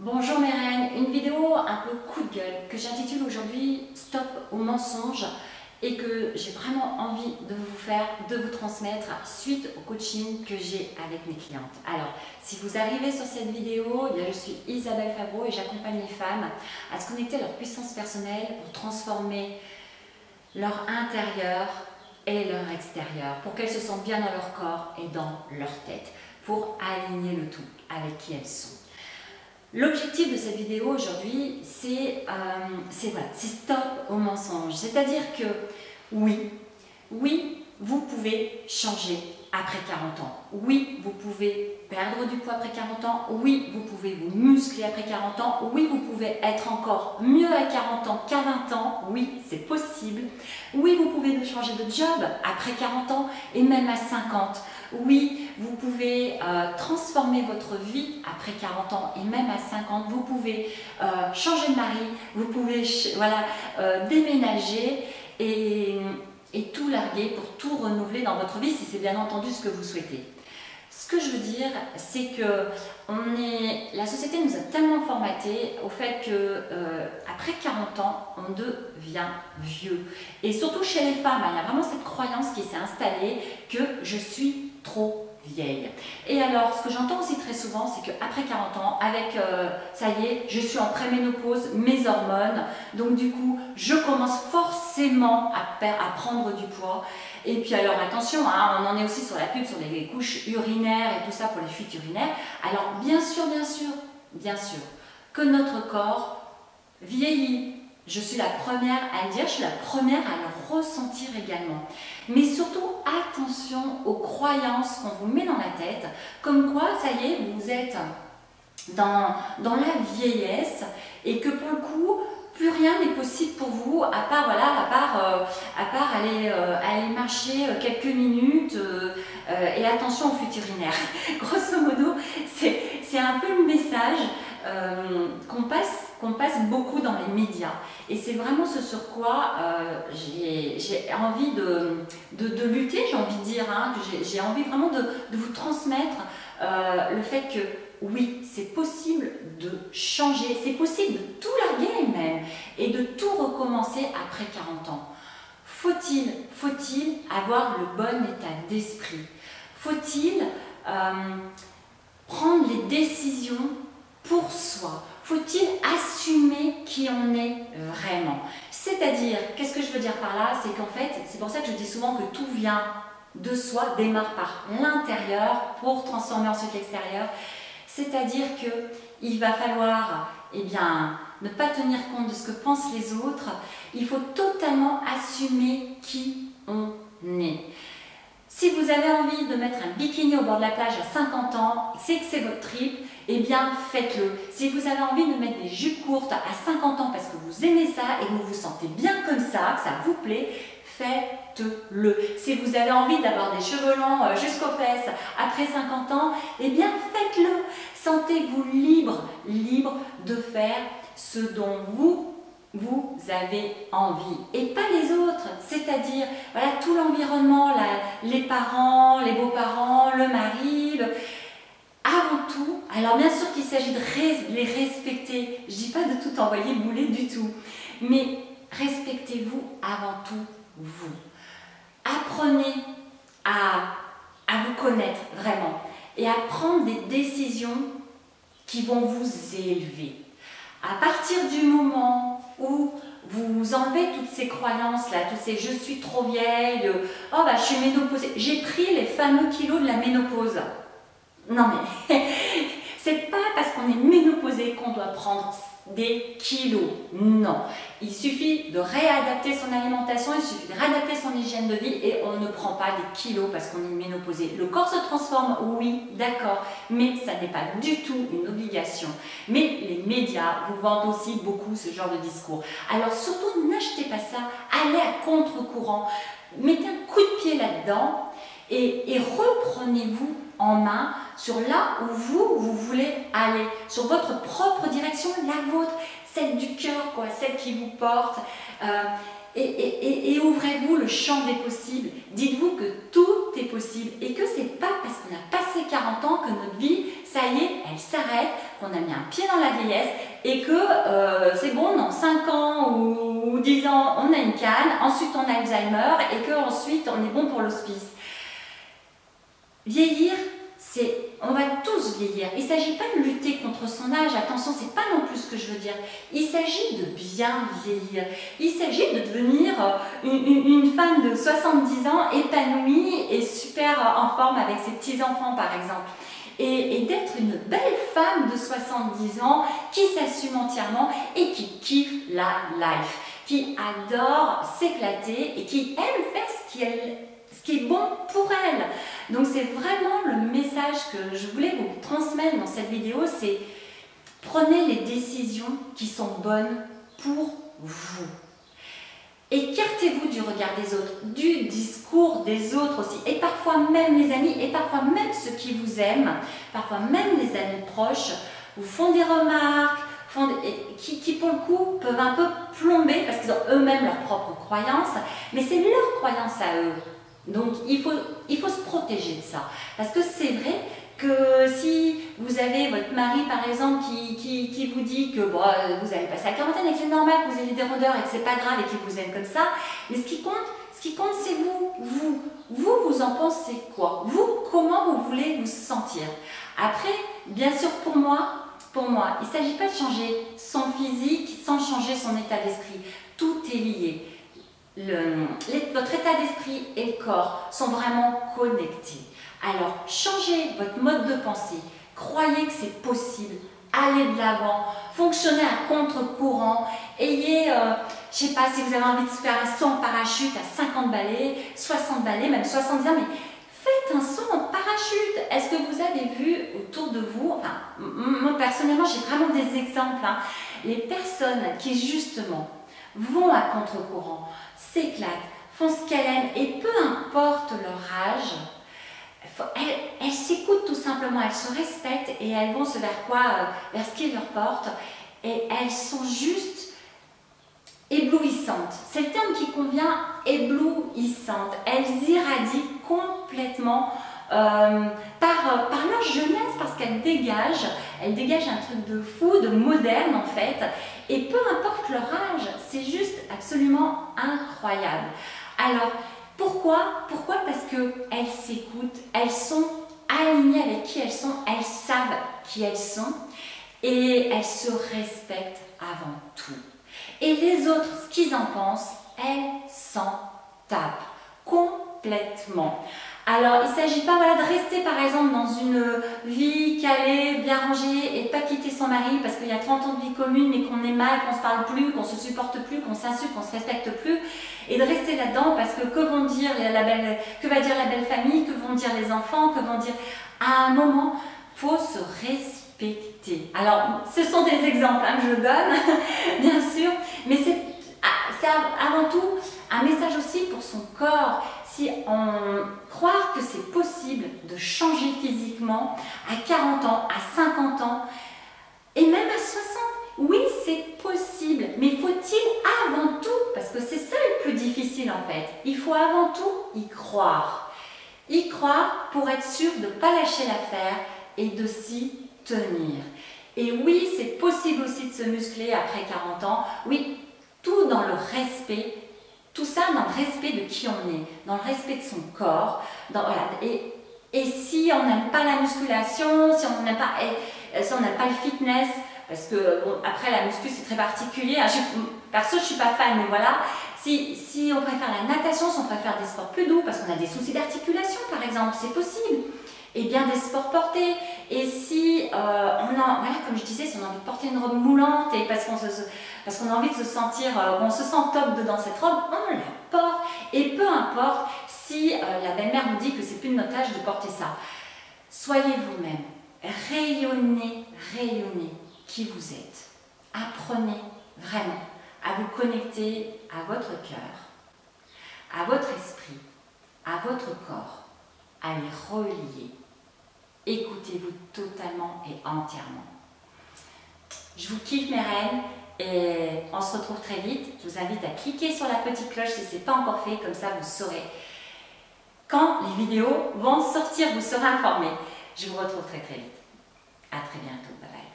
Bonjour mes reines, une vidéo un peu coup de gueule que j'intitule aujourd'hui Stop aux mensonges et que j'ai vraiment envie de vous faire, de vous transmettre suite au coaching que j'ai avec mes clientes. Alors, si vous arrivez sur cette vidéo, je suis Isabelle Favreau et j'accompagne les femmes à se connecter à leur puissance personnelle pour transformer leur intérieur et leur extérieur, pour qu'elles se sentent bien dans leur corps et dans leur tête, pour aligner le tout avec qui elles sont. L'objectif de cette vidéo aujourd'hui, c'est stop aux mensonges. C'est-à-dire que oui, vous pouvez changer après 40 ans. Oui, vous pouvez perdre du poids après 40 ans. Oui, vous pouvez vous muscler après 40 ans. Oui, vous pouvez être encore mieux à 40 ans qu'à 20 ans. Oui, c'est possible. Oui, vous pouvez changer de job après 40 ans et même à 50. Oui, vous pouvez transformer votre vie après 40 ans et même à 50. Vous pouvez changer de mari, vous pouvez déménager et tout larguer pour tout renouveler dans votre vie si c'est bien entendu ce que vous souhaitez. Ce que je veux dire, c'est que la société nous a tellement formaté au fait que après 40 ans, on devient vieux. Et surtout chez les femmes, il y a vraiment cette croyance qui s'est installée que je suis trop vieille. Et alors, ce que j'entends aussi très souvent, c'est qu'après 40 ans, avec ça y est, je suis en préménopause, mes hormones, donc du coup, je commence forcément à prendre du poids. Et puis alors attention, on en est aussi sur la pub, sur les couches urinaires et tout ça pour les fuites urinaires. Alors bien sûr que notre corps vieillit. Je suis la première à le dire, je suis la première à le ressentir également. Mais surtout, attention aux croyances qu'on vous met dans la tête, comme quoi, ça y est, vous êtes dans la vieillesse et que pour le coup, plus rien n'est possible pour vous à part aller marcher quelques minutes et attention aux fuites urinaires. Grosso modo, c'est un peu le message qu'on passe beaucoup dans les médias. Et c'est vraiment ce sur quoi j'ai envie de lutter, j'ai envie de dire, j'ai envie vraiment de vous transmettre le fait que oui, c'est possible de changer, c'est possible de tout larguer même et de tout recommencer après 40 ans. Faut-il avoir le bon état d'esprit? Faut-il prendre les décisions pour soi? Faut-il assumer qui on est vraiment? C'est-à-dire, qu'est-ce que je veux dire par là? C'est qu'en fait, c'est pour ça que je dis souvent que tout vient de soi, démarre par l'intérieur pour transformer ensuite l'extérieur. C'est-à-dire qu'il va falloir ne pas tenir compte de ce que pensent les autres. Il faut totalement assumer qui on est. Si vous avez envie de mettre un bikini au bord de la plage à 50 ans, c'est que c'est votre trip, eh bien faites-le. Si vous avez envie de mettre des jupes courtes à 50 ans parce que vous aimez ça et que vous vous sentez bien comme ça, que ça vous plaît, faites-le. Si vous avez envie d'avoir des cheveux longs jusqu'aux fesses après 50 ans, eh bien faites-le. Sentez-vous libre de faire ce dont vous avez envie et pas les autres, c'est-à-dire tout l'environnement, les parents, les beaux-parents, le mari, avant tout. Alors bien sûr qu'il s'agit de les respecter, je dis pas de tout envoyer bouler du tout, mais respectez-vous avant tout vous. Apprenez à vous connaître vraiment et à prendre des décisions qui vont vous élever. À partir du moment où vous enlevez toutes ces croyances-là, tous ces « je suis trop vieille »,« oh je suis ménopausée », j'ai pris les fameux kilos de la ménopause. Non mais, c'est pas parce qu'on est ménopausée qu'on doit prendre des kilos, non. Il suffit de réadapter son alimentation, il suffit de réadapter son hygiène de vie et on ne prend pas des kilos parce qu'on est ménopausé. Le corps se transforme, oui, d'accord, mais ça n'est pas du tout une obligation. Mais les médias vous vendent aussi beaucoup ce genre de discours. Alors surtout, n'achetez pas ça, allez à contre-courant, mettez un coup de pied là-dedans et reprenez-vous en main sur là où vous voulez aller, sur votre propre direction, la vôtre, celle du cœur, celle qui vous porte. et ouvrez-vous le champ des possibles. Dites-vous que tout est possible et que c'est pas parce qu'on a passé 40 ans que notre vie, ça y est, elle s'arrête, qu'on a mis un pied dans la vieillesse et que c'est bon, dans 5 ans ou 10 ans, on a une canne, ensuite on a Alzheimer et qu'ensuite on est bon pour l'hospice. Vieillir, on va tous vieillir. Il ne s'agit pas de lutter contre son âge, attention, c'est pas non plus ce que je veux dire. Il s'agit de bien vieillir. Il s'agit de devenir une femme de 70 ans épanouie et super en forme avec ses petits-enfants par exemple. Et d'être une belle femme de 70 ans qui s'assume entièrement et qui kiffe la life, qui adore s'éclater et qui aime faire ce qui est bon pour elle. Donc c'est vraiment le message que je voulais vous transmettre dans cette vidéo, c'est prenez les décisions qui sont bonnes pour vous. Écartez-vous du regard des autres, du discours des autres aussi, et parfois même les amis, et parfois même ceux qui vous aiment, parfois même les amis proches, vous font des remarques, qui pour le coup peuvent un peu plomber parce qu'ils ont eux-mêmes leurs propres croyances, mais c'est leur croyance à eux. Donc il faut se protéger de ça, parce que c'est vrai que si vous avez votre mari par exemple qui vous dit que bon, vous allez passer la quarantaine et que c'est normal que vous ayez des rondeurs et que c'est pas grave et qu'il vous aime comme ça, mais ce qui compte c'est vous en pensez quoi? Vous, comment vous voulez vous sentir? Après, bien sûr pour moi, il ne s'agit pas de changer son physique sans changer son état d'esprit, tout est lié. Votre état d'esprit et le corps sont vraiment connectés. Alors, changez votre mode de pensée, croyez que c'est possible, allez de l'avant, fonctionnez à contre-courant, ayez, je ne sais pas, si vous avez envie de faire un saut en parachute à 50 balais, 60 balais, même 70 ans, mais faites un saut en parachute. Est-ce que vous avez vu autour de vous, enfin, moi personnellement, j'ai vraiment des exemples, hein, les personnes qui justement vont à contre-courant, s'éclatent, font ce qu'elles aiment et peu importe leur âge, elles s'écoutent tout simplement, elles se respectent et elles vont vers ce qui leur porte et elles sont juste éblouissantes. C'est le terme qui convient, éblouissantes. Elles irradient complètement par leur jeunesse parce qu'elles dégagent un truc de fou, de moderne en fait. Et peu importe leur âge, c'est juste absolument incroyable. Alors, pourquoi? Parce qu'elles s'écoutent, elles sont alignées avec qui elles sont, elles savent qui elles sont et elles se respectent avant tout. Et les autres, ce qu'ils en pensent, elles s'en tapent complètement. Alors, il ne s'agit pas de rester par exemple dans une vie calée, bien rangée et de ne pas quitter son mari parce qu'il y a 30 ans de vie commune mais qu'on est mal, qu'on ne se parle plus, qu'on ne se supporte plus, qu'on s'insulte, qu'on ne se respecte plus et de rester là-dedans parce que que va dire la belle famille, que vont dire les enfants, que vont dire... À un moment, il faut se respecter. Alors, ce sont des exemples que je donne, bien sûr, mais c'est avant tout un message aussi pour son corps. Si on croit que c'est possible de changer physiquement à 40 ans, à 50 ans et même à 60, oui c'est possible, mais faut-il avant tout, parce que c'est ça le plus difficile en fait, il faut avant tout y croire. Y croire pour être sûr de ne pas lâcher l'affaire et de s'y tenir. Et oui, c'est possible aussi de se muscler après 40 ans, oui, tout dans le respect. Tout ça dans le respect de qui on est, dans le respect de son corps. Et si on n'aime pas la musculation, si on n'aime pas le fitness, parce que bon, après la muscu c'est très particulier, perso je ne suis pas fan, mais voilà, si on préfère la natation, si on préfère des sports plus doux, parce qu'on a des soucis d'articulation par exemple, c'est possible. Et bien des sports portés. Et si comme je disais, si on a envie de porter une robe moulante et parce qu'on a envie de se sentir, on se sent top dedans cette robe, on la porte. Et peu importe si la belle-mère nous dit que c'est plus de notre âge de porter ça. Soyez vous-même, rayonnez qui vous êtes. Apprenez vraiment à vous connecter à votre cœur, à votre esprit, à votre corps, à les relier. Écoutez-vous totalement et entièrement. Je vous kiffe mes reines Et on se retrouve très vite. Je vous invite à cliquer sur la petite cloche si ce n'est pas encore fait, comme ça vous saurez quand les vidéos vont sortir, vous serez informés. Je vous retrouve très vite. À très bientôt. Bye bye.